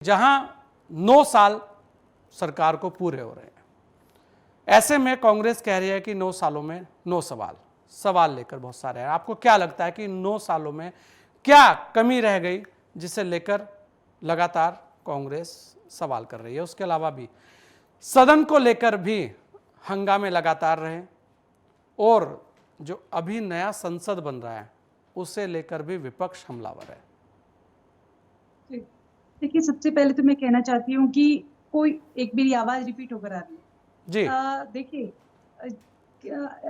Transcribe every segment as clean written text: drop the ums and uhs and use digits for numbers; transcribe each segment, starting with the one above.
जहां 9 साल सरकार को पूरे हो रहे हैं, ऐसे में कांग्रेस कह रही है कि 9 सालों में 9 सवाल लेकर बहुत सारे हैं। आपको क्या लगता है कि 9 सालों में क्या कमी रह गई जिसे लेकर लगातार कांग्रेस सवाल कर रही है? उसके अलावा भी सदन को लेकर भी हंगामे लगातार रहे और जो अभी नया संसद बन रहा है उसे लेकर भी विपक्ष हमलावर है। देखिए, सबसे पहले तो मैं कहना चाहती हूँ कि कोई एक मेरी आवाज रिपीट होकर आ रही है। जी देखिए,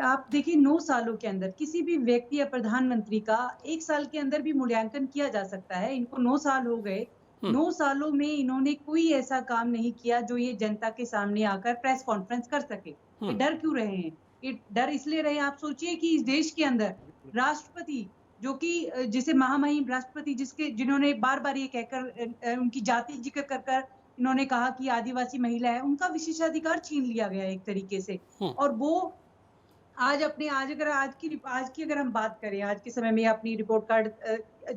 आप देखिए 9 सालों के अंदर किसी भी व्यक्ति या प्रधानमंत्री का 1 साल के अंदर भी मूल्यांकन किया जा सकता है। इनको 9 साल हो गए। 9 सालों में इन्होंने कोई ऐसा काम नहीं किया जो ये जनता के सामने आकर प्रेस कॉन्फ्रेंस कर सके। ये डर क्यों रहे हैं? ये डर इसलिए रहे, आप सोचिए कि इस देश के अंदर राष्ट्रपति जो कि जिसे महामहिम राष्ट्रपति जिन्होंने बार-बार ये कहकर उनकी जाति जिक्र कर कर इन्होंने कहा कि आदिवासी महिला है, उनका विशेषाधिकार छीन लिया गया एक तरीके से। और वो आज की अगर हम बात करें, आज के समय में अपनी रिपोर्ट कार्ड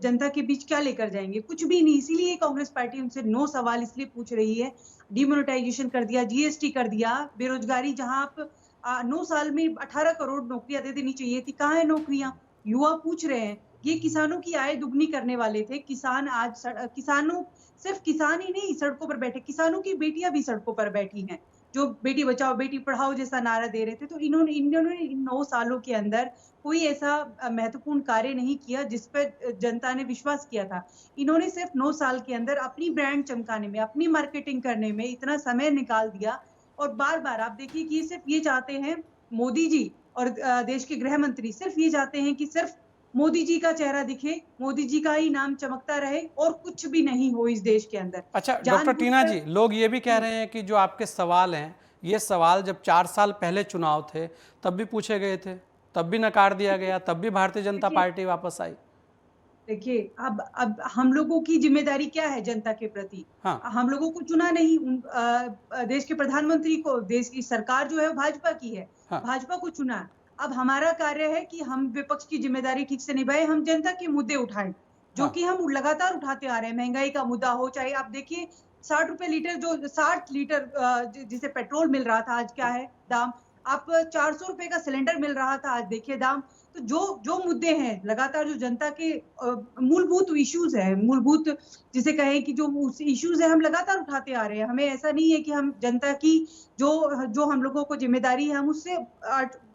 जनता के बीच क्या लेकर जाएँगे? कुछ भी नहीं। इसीलिए कांग्रेस पार्टी उनसे 9 सवाल इसलिए पूछ रही है। डिमोनेटाइजेशन कर दिया, जीएसटी कर दिया, बेरोजगारी जहाँ आप 9 साल में 18 करोड़ नौकरियाँ दे देनी चाहिए थी, कहाँ है नौकरियाँ? युवा पूछ रहे हैं। ये किसानों की आय दुगनी करने वाले थे। किसानों सिर्फ किसान ही नहीं सड़कों पर बैठे, किसानों की बेटियाँ भी सड़कों पर बैठी हैं, जो बेटी बचाओ, बेटी पढ़ाओ जैसा नारा दे रहे थे। तो इन्होंने इन 9 सालों के अंदर कोई ऐसा महत्वपूर्ण कार्य नहीं किया जिस पर जनता ने विश्वास किया था। इन्होंने सिर्फ 9 साल के अंदर अपनी ब्रांड चमकाने में, अपनी मार्केटिंग करने में इतना समय निकाल दिया और बार-बार आप देखिए कि सिर्फ ये चाहते हैं मोदी जी और देश के गृह मंत्री सिर्फ ये चाहते हैं कि सिर्फ मोदी जी का चेहरा दिखे, मोदी जी का ही नाम चमकता रहे और कुछ भी नहीं हो इस देश के अंदर। अच्छा डॉक्टर टीना जी, लोग ये भी कह रहे हैं कि जो आपके सवाल हैं, ये सवाल जब 4 साल पहले चुनाव थे तब भी पूछे गए थे, तब भी नकार दिया गया, तब भी भारतीय जनता पार्टी वापस आई। देखिए, अब हम लोगों की जिम्मेदारी क्या है जनता के प्रति? हाँ हम लोगों को चुना नहीं, देश के प्रधानमंत्री को, देश की सरकार जो है वो भाजपा की है, हाँ भाजपा को चुना। अब हमारा कार्य है कि हम विपक्ष की जिम्मेदारी ठीक से निभाएं, हम जनता के मुद्दे उठाएं, जो हाँ कि हम लगातार उठाते आ रहे हैं। महंगाई का मुद्दा हो, चाहे आप देखिए 60 रुपए लीटर, जो 60 लीटर जिसे पेट्रोल मिल रहा था, आज क्या है दाम? आप 400 रुपए का सिलेंडर मिल रहा था, आज देखिए दाम। तो जो मुद्दे हैं लगातार, जो जनता के मूलभूत इश्यूज है, मूलभूत जिसे कहें कि जो इश्यूज है, हम लगातार उठाते आ रहे हैं। हमें ऐसा नहीं है कि हम जनता की जो हम लोगों को जिम्मेदारी है हम उससे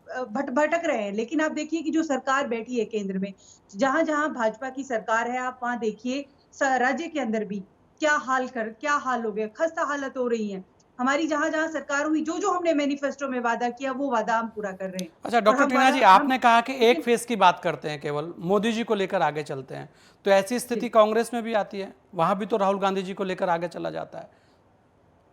भटक रहे हैं। लेकिन आप देखिए कि जो सरकार बैठी है केंद्र में, जहां जहां भाजपा की सरकार है, आप वहां देखिए राज्य के अंदर भी क्या हाल हो गया, खस्ता हालत हो रही है। हमारी जहां जहां सरकार हुई, जो हमने मैनिफेस्टो में वादा किया वो वादा हम पूरा कर रहे हैं। अच्छा और डॉक्टर हम टीना वादा जी, हम आपने कहा कि एक लेकिन फेज की बात करते हैं, केवल मोदी जी को लेकर आगे चलते हैं, तो ऐसी स्थिति कांग्रेस में भी आती है? वहां भी तो राहुल गांधी जी को लेकर आगे चला जाता है।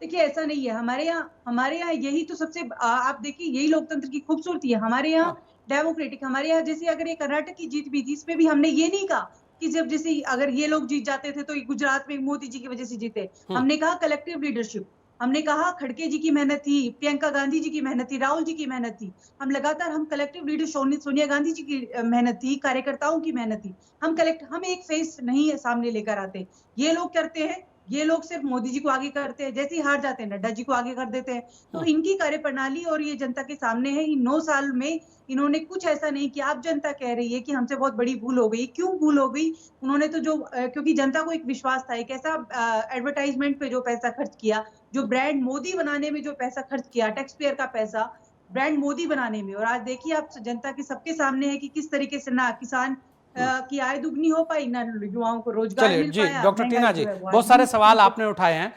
देखिए, ऐसा नहीं है। हमारे यहाँ यही तो सबसे आप देखिए यही लोकतंत्र की खूबसूरती है। हमारे यहाँ हाँ डेमोक्रेटिक, हमारे यहाँ जैसे अगर ये कर्नाटक की जीत भी थी, इसमें भी हमने ये नहीं कहा कि जब जैसे अगर ये लोग जीत जाते थे तो ये गुजरात में मोदी जी की वजह से जीते। हमने कहा कलेक्टिव लीडरशिप, हमने कहा खड़गे जी की मेहनत थी, प्रियंका गांधी जी की मेहनत थी, राहुल जी की मेहनत थी। हम कलेक्टिव लीडर सोनिया गांधी जी की मेहनत थी, कार्यकर्ताओं की मेहनत थी। हम एक फेस नहीं सामने लेकर आते। ये लोग करते हैं, ये लोग सिर्फ मोदी जी को आगे करते हैं, जैसे ही हार जाते हैं नड्डा जी को आगे कर देते हैं। तो इनकी कार्यप्रणाली और ये जनता के सामने है। इन 9 साल में इन्होंने कुछ ऐसा नहीं किया। अब जनता कह रही है कि हमसे बहुत बड़ी भूल हो गई। क्यों भूल हो गई? उन्होंने तो क्योंकि जनता को एक विश्वास था, एक ऐसा एडवर्टाइजमेंट पे जो पैसा खर्च किया, जो ब्रांड मोदी बनाने में जो पैसा खर्च किया, टैक्स पेयर का पैसा ब्रांड मोदी बनाने में। और आज देखिए आप जनता के सबके सामने है कि किस तरीके से ना किसान की आय दुगनी हो पाई, ना युवाओं को रोजगार चलिए मिल जी पाया, डॉक्टर टीना महंगाई जी, जो है वो आज बहुत सारे भी सवाल आपने उठाए हैं।